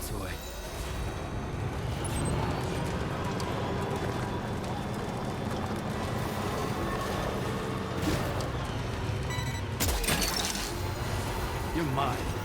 this way. You're mine.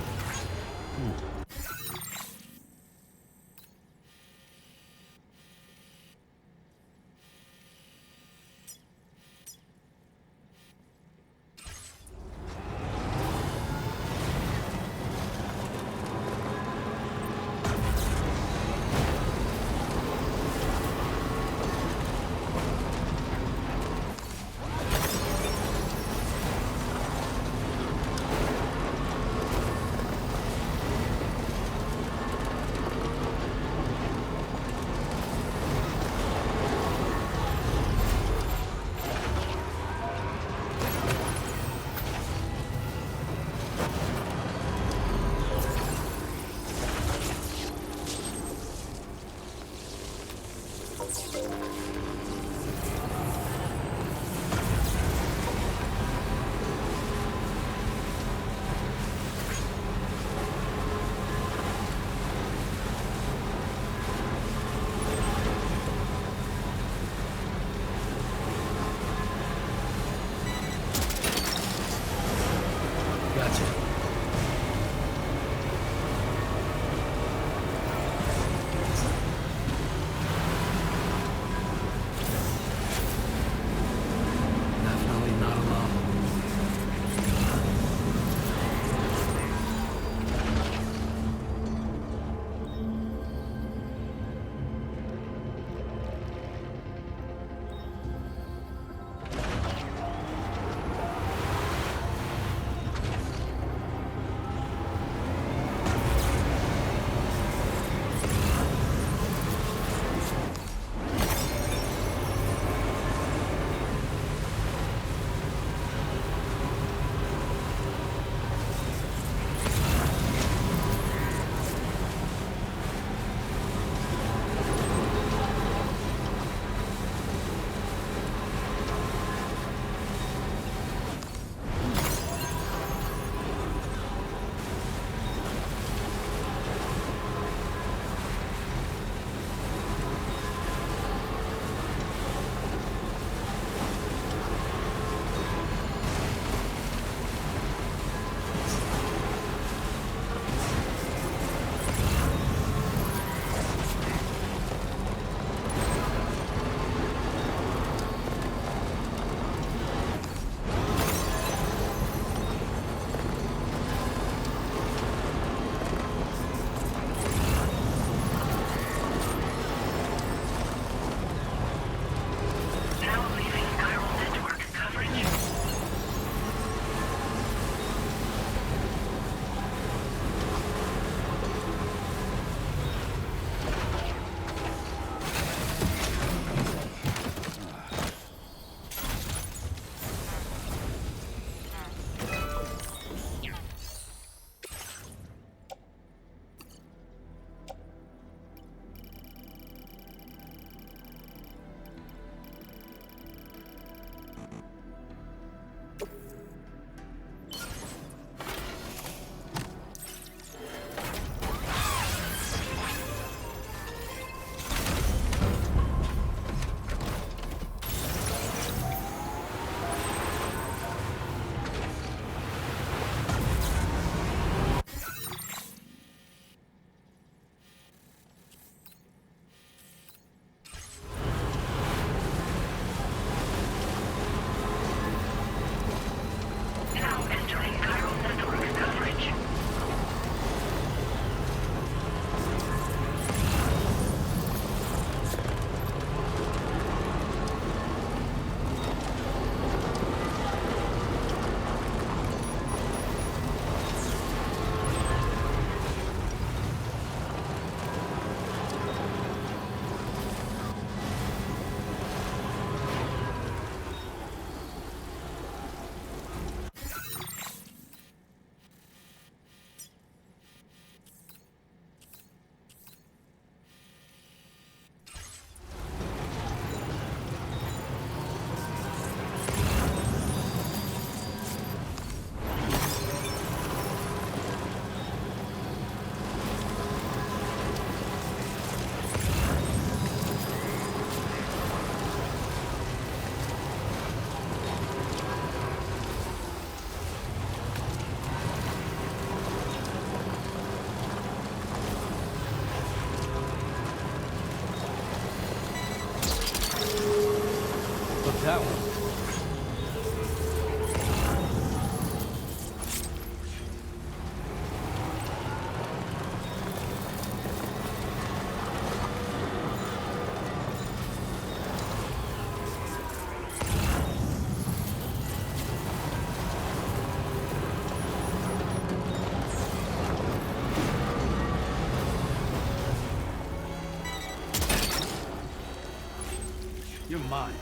You're mine.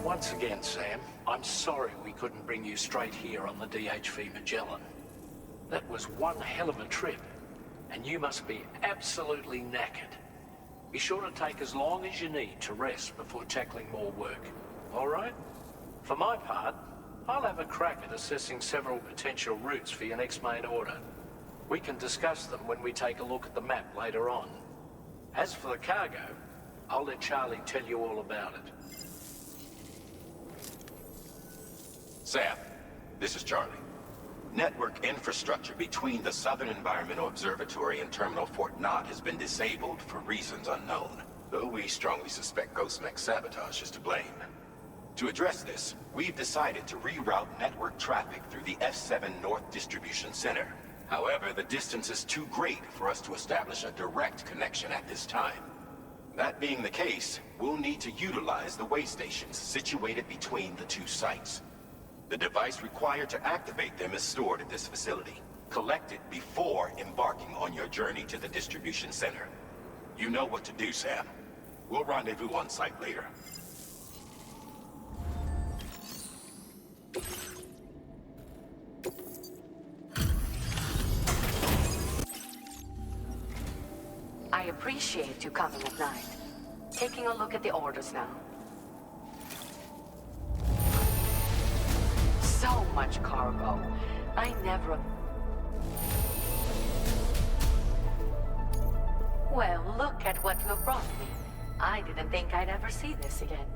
Once again, Sam, I'm sorry we couldn't bring you straight here on the DHV Magellan. That was one hell of a trip, and you must be absolutely knackered. Be sure to take as long as you need to rest before tackling more work, all right? For my part, I'll have a crack at assessing several potential routes for your next main order. We can discuss them when we take a look at the map later on. As for the cargo, I'll let Charlie tell you all about it. Sam, this is Charlie. Network infrastructure between the Southern Environmental Observatory and Terminal Fort Knott has been disabled for reasons unknown, though we strongly suspect Ghostmech's sabotage is to blame. To address this, we've decided to reroute network traffic through the F7 North Distribution Center. However, the distance is too great for us to establish a direct connection at this time. That being the case, we'll need to utilize the way stations situated between the two sites. The device required to activate them is stored at this facility. Collect it before embarking on your journey to the distribution center. You know what to do, Sam. We'll rendezvous on site later. I appreciate you coming at night. Taking a look at the orders now. So much cargo. I never... Well, look at what you have brought me. I didn't think I'd ever see this again.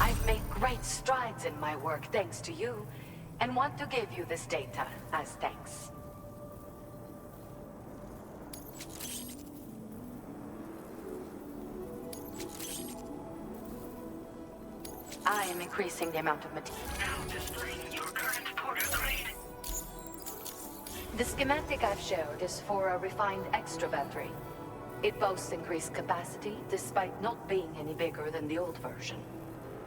I've made great strides in my work thanks to you, and want to give you this data as thanks. I am increasing the amount of material. Now displaying your current porter grade. The schematic I've showed is for a refined extra battery. It boasts increased capacity, despite not being any bigger than the old version.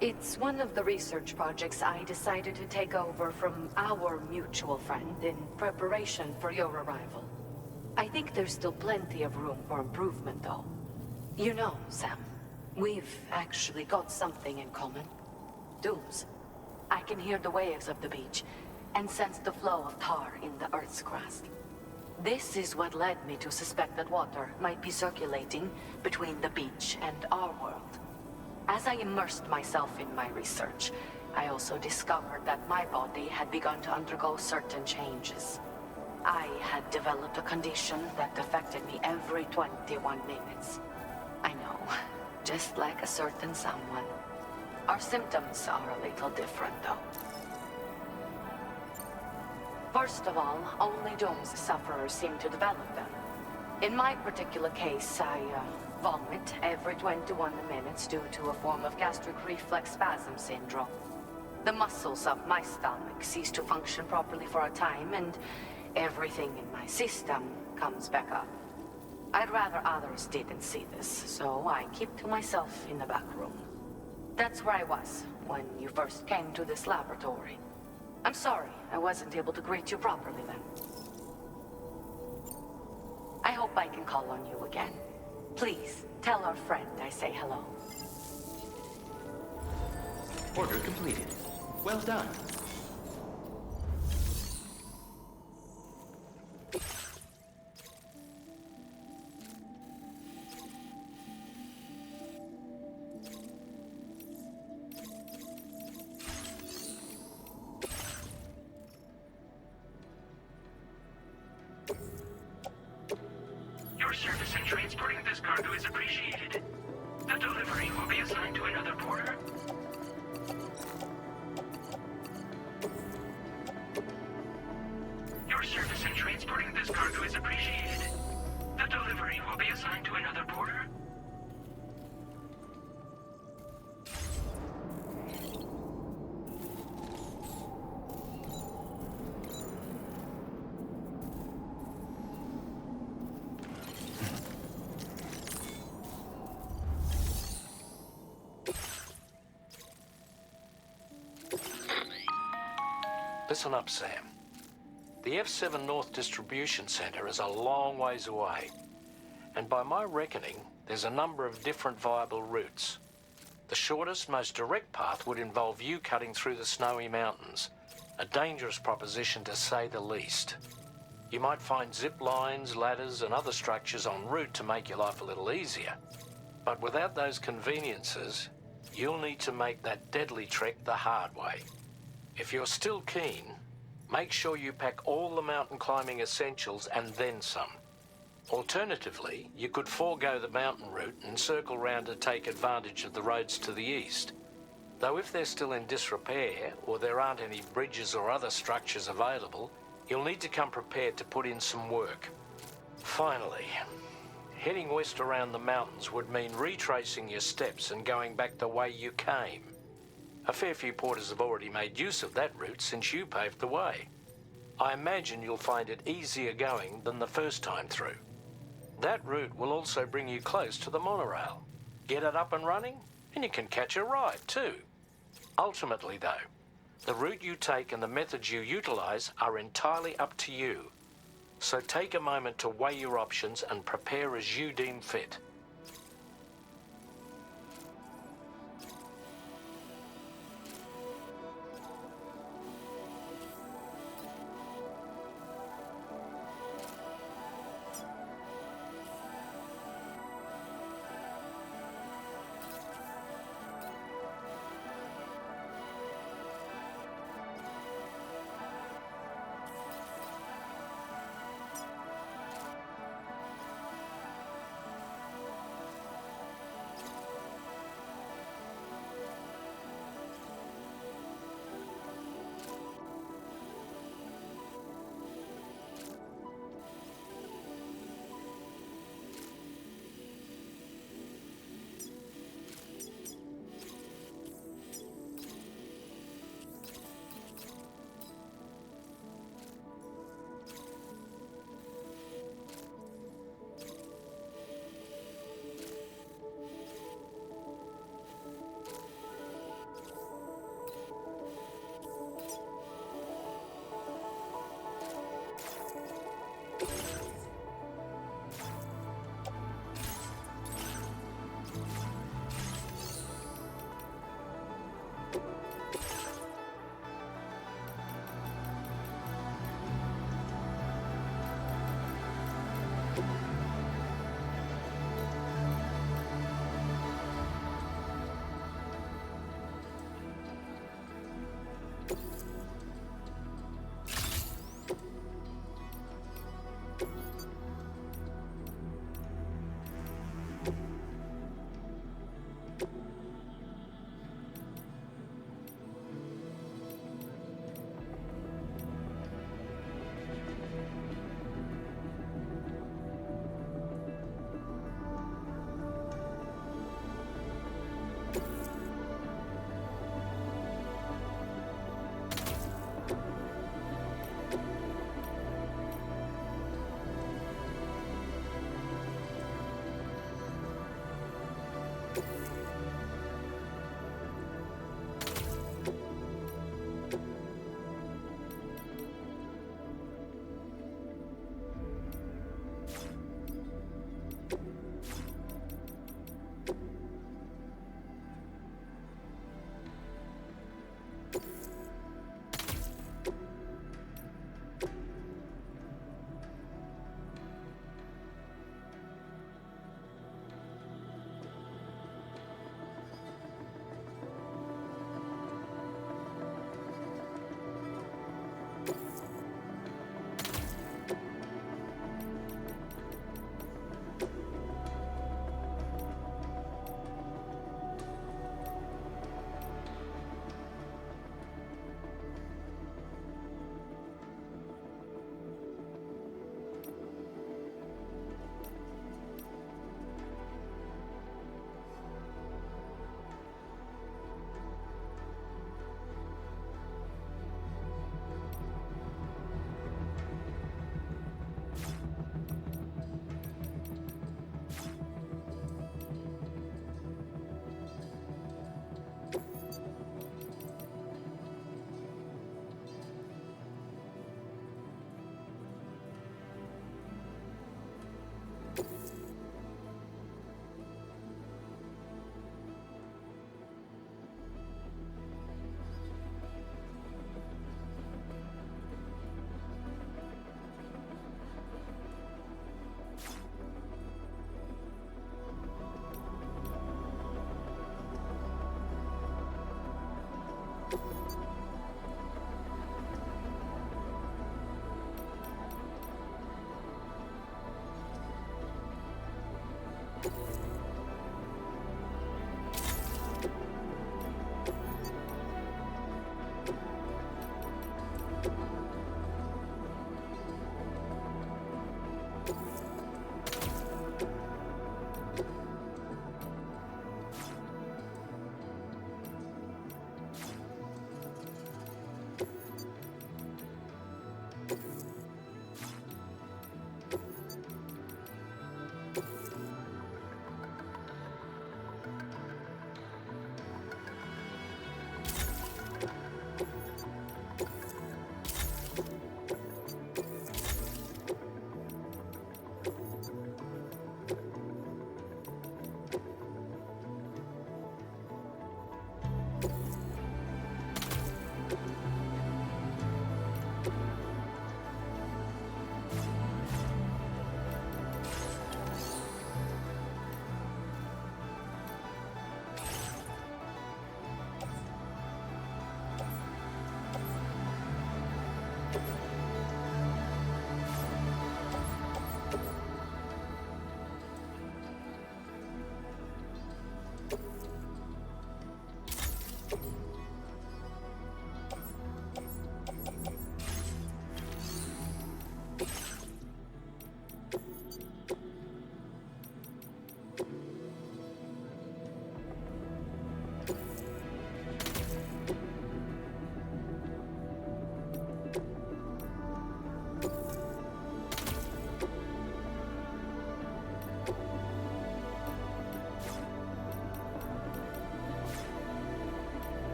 It's one of the research projects I decided to take over from our mutual friend in preparation for your arrival. I think there's still plenty of room for improvement, though. You know, Sam, We've actually got something in common. Dooms. I can hear the waves of the beach and sense the flow of tar in the Earth's crust. This is what led me to suspect that water might be circulating between the beach and our world. As I immersed myself in my research, I also discovered that my body had begun to undergo certain changes. I had developed a condition that affected me every 21 minutes. I know, just like a certain someone. Our symptoms are a little different, though. First of all, only Doom's sufferers seem to develop them. In my particular case, I vomit every 21 minutes due to a form of gastric reflex spasm syndrome. The muscles of my stomach cease to function properly for a time, and everything in my system comes back up. I'd rather others didn't see this, so I keep to myself in the back room. That's where I was when you first came to this laboratory. I'm sorry I wasn't able to greet you properly then. I hope I can call on you again. Please, tell our friend I say hello. Order completed. Well done. Your service in transporting this cargo is appreciated. The delivery will be assigned to another porter. Your service in transporting this cargo is appreciated. The delivery will be assigned to another porter. Listen up, Sam. The F7 North Distribution Center is a long ways away, and by my reckoning, there's a number of different viable routes. The shortest, most direct path would involve you cutting through the snowy mountains, a dangerous proposition to say the least. You might find zip lines, ladders, and other structures en route to make your life a little easier, but without those conveniences, you'll need to make that deadly trek the hard way. If you're still keen, make sure you pack all the mountain climbing essentials and then some. Alternatively, you could forego the mountain route and circle round to take advantage of the roads to the east. Though if they're still in disrepair, or there aren't any bridges or other structures available, you'll need to come prepared to put in some work. Finally, heading west around the mountains would mean retracing your steps and going back the way you came. A fair few porters have already made use of that route since you paved the way. I imagine you'll find it easier going than the first time through. That route will also bring you close to the monorail. Get it up and running, and you can catch a ride too. Ultimately though, the route you take and the methods you utilize are entirely up to you. So take a moment to weigh your options and prepare as you deem fit.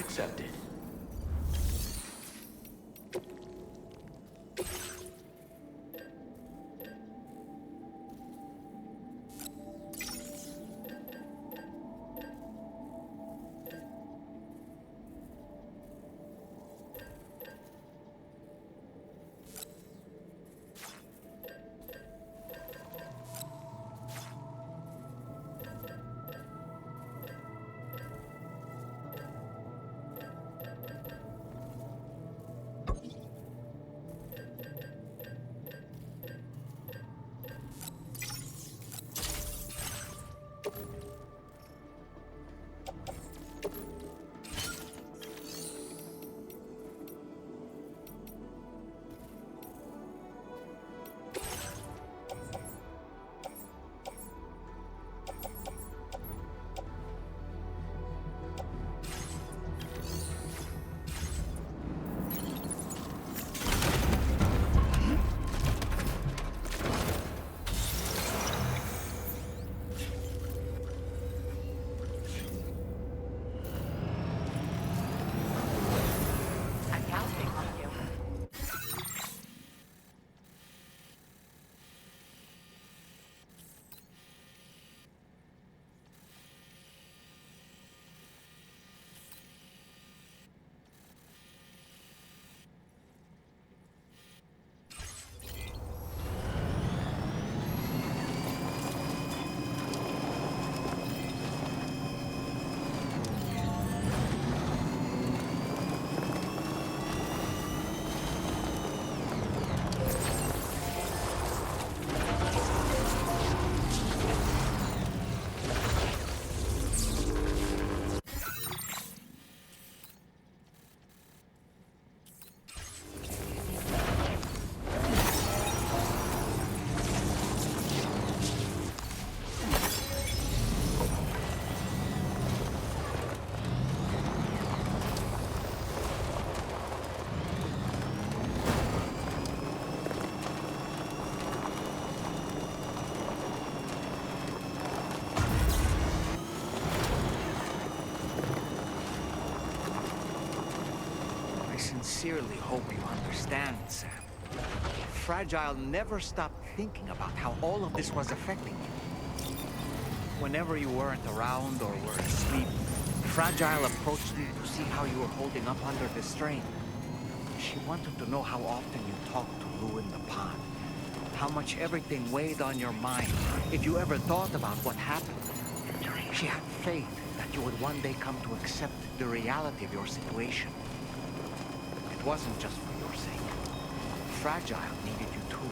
accepted. Sincerely hope you understand, Sam. Fragile never stopped thinking about how all of this was affecting you. Whenever you weren't around or were asleep, Fragile approached you to see how you were holding up under the strain. She wanted to know how often you talked to Lou in the pond, how much everything weighed on your mind, if you ever thought about what happened. She had faith that you would one day come to accept the reality of your situation. It wasn't just for your sake. Fragile needed you too.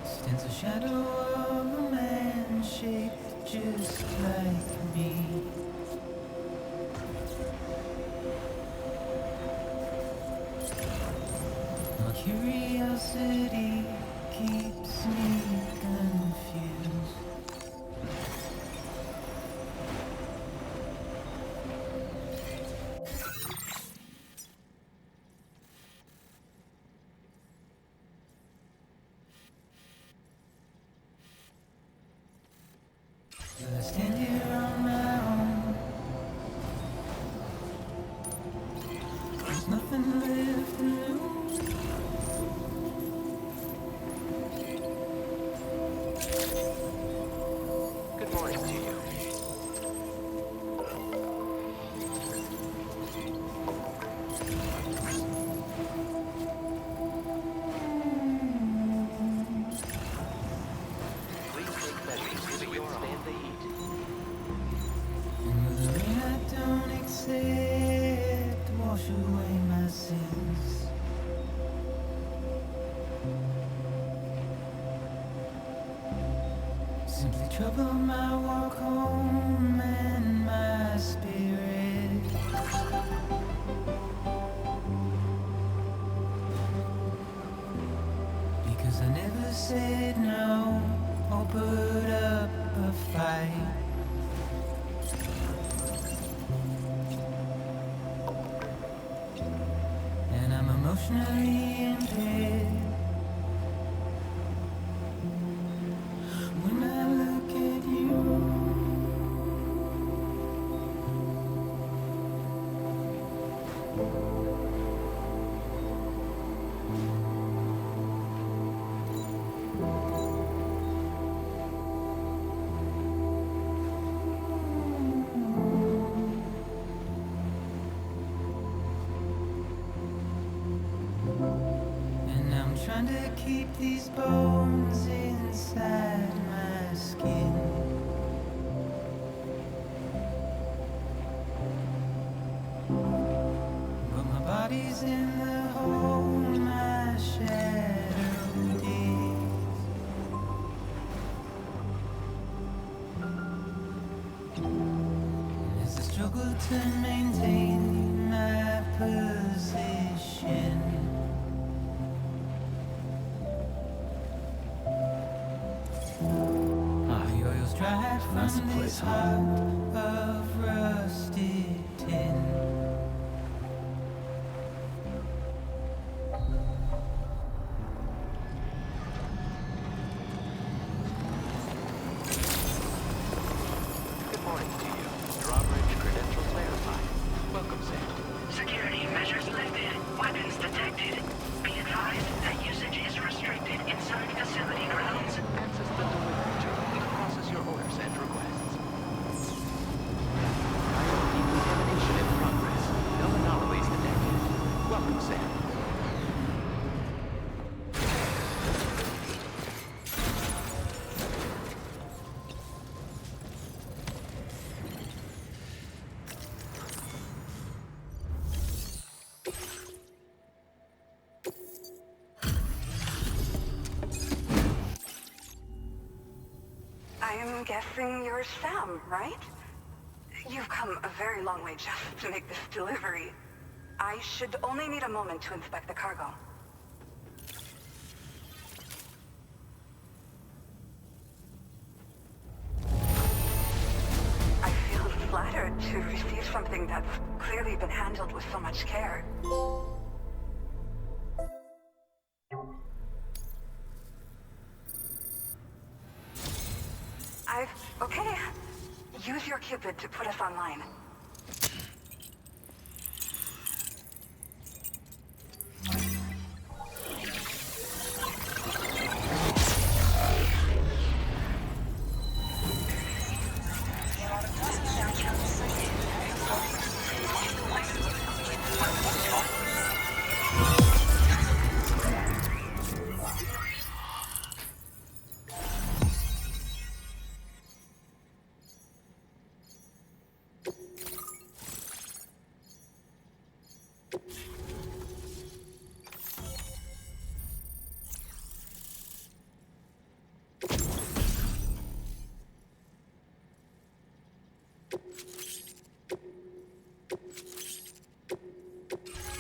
Stands a shadow of a man shaped just like me. My curiosity keeps me confused. Will I stand here on my own? There's nothing left to lose. Good morning to you. Please take measures to withstand the heat. And with the rain I don't accept, wash away my sins. Simply trouble my walk home and my spirit. Because I never said no or put up a fight. And I'm emotionally impaired. When I look at you, trying to keep these bones inside my skin. But my body's in the hole my shadow digs. As I struggle to maintain my position, the oil's dried from this heart of rusted tin. Good morning to you. Drawbridge credentials verified. Welcome, Sam. Security measures lifted. Weapons detected. Be advised that usage is restricted inside facility grounds. Access the delivery terminal to process your orders and requests. Decontamination in progress. No anomalies detected. Welcome, Sam. I'm guessing you're Sam, right? You've come a very long way just to make this delivery. I should only need a moment to inspect the cargo. I feel flattered to receive something that's clearly been handled with so much care. Okay. Use your Cupid to put us online.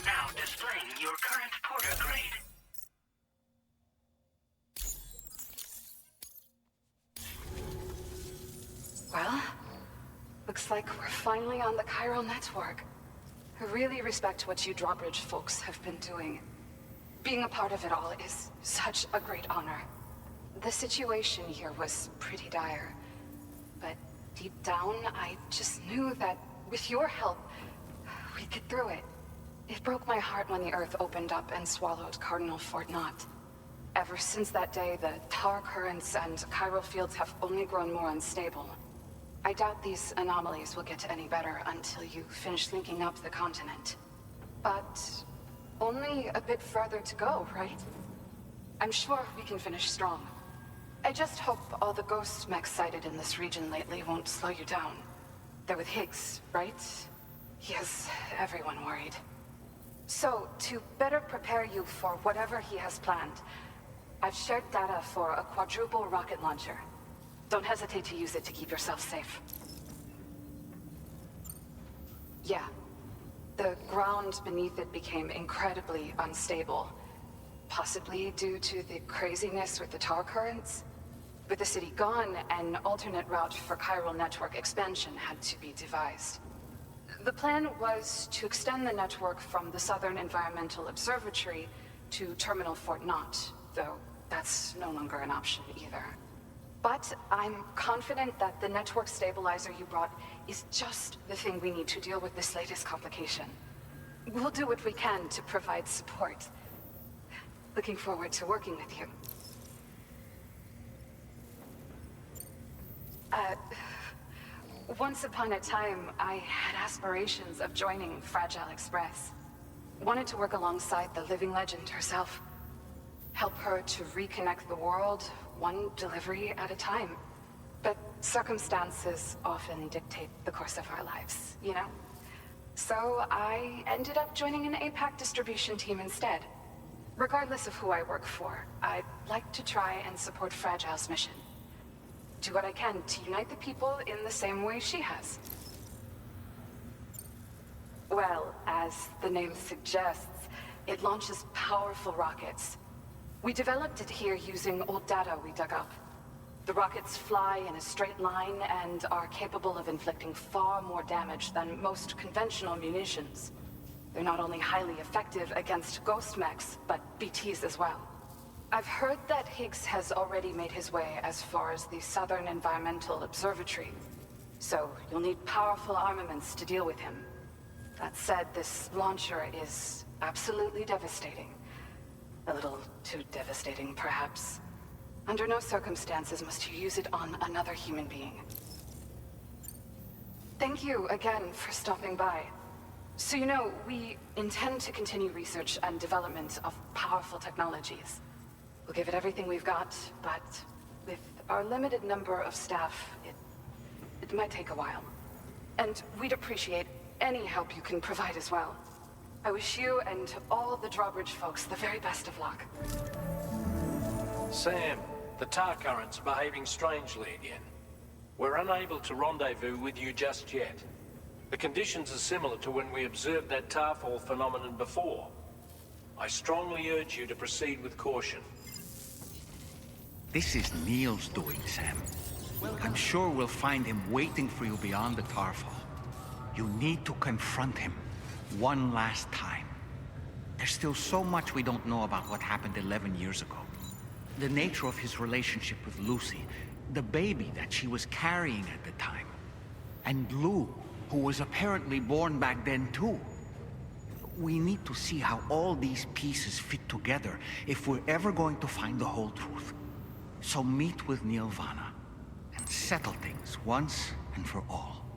Now displaying your current porter grade. Well, looks like we're finally on the chiral network. I really respect what you drawbridge folks have been doing. Being a part of it all is such a great honor. The situation here was pretty dire, but deep down, I just knew that with your help, we'd get through it. It broke my heart when the Earth opened up and swallowed Cardinal Fort Knott. Ever since that day, the tar currents and chiral fields have only grown more unstable. I doubt these anomalies will get any better until you finish linking up the continent. But only a bit further to go, right? I'm sure we can finish strong. I just hope all the ghost mechs sighted in this region lately won't slow you down. They're with Higgs, right? He has everyone worried. So, to better prepare you for whatever he has planned, I've shared data for a quadruple rocket launcher. Don't hesitate to use it to keep yourself safe. Yeah. The ground beneath it became incredibly unstable. Possibly due to the craziness with the tar currents. With the city gone, an alternate route for chiral network expansion had to be devised. The plan was to extend the network from the Southern Environmental Observatory to Terminal Fort Knott, though that's no longer an option either. But I'm confident that the network stabilizer you brought is just the thing we need to deal with this latest complication. We'll do what we can to provide support. Looking forward to working with you. Once upon a time, I had aspirations of joining Fragile Express. Wanted to work alongside the living legend herself. help her to reconnect the world, one delivery at a time. But circumstances often dictate the course of our lives, you know? So I ended up joining an APAC distribution team instead. Regardless of who I work for, I'd like to try and support Fragile's mission. Do what I can to unite the people in the same way she has. Well, as the name suggests, it launches powerful rockets. We developed it here using old data we dug up. The rockets fly in a straight line and are capable of inflicting far more damage than most conventional munitions. They're not only highly effective against ghost mechs, but BTs as well. I've heard that Higgs has already made his way as far as the Southern Environmental Observatory, so you'll need powerful armaments to deal with him. That said, this launcher is absolutely devastating. A little too devastating, perhaps. Under no circumstances must you use it on another human being. Thank you again for stopping by. So you know, we intend to continue research and development of powerful technologies. We'll give it everything we've got, but with our limited number of staff, it might take a while. And we'd appreciate any help you can provide as well. I wish you and all the Drawbridge folks the very best of luck. Sam, the tar current's behaving strangely again. We're unable to rendezvous with you just yet. The conditions are similar to when we observed that tarfall phenomenon before. I strongly urge you to proceed with caution. This is Neil's doing, Sam. I'm sure we'll find him waiting for you beyond the tarfall. You need to confront him one last time. There's still so much we don't know about what happened 11 years ago. The nature of his relationship with Lucy, the baby that she was carrying at the time, and Lou, who was apparently born back then too. We need to see how all these pieces fit together if we're ever going to find the whole truth. So meet with Neil Vana and settle things once and for all.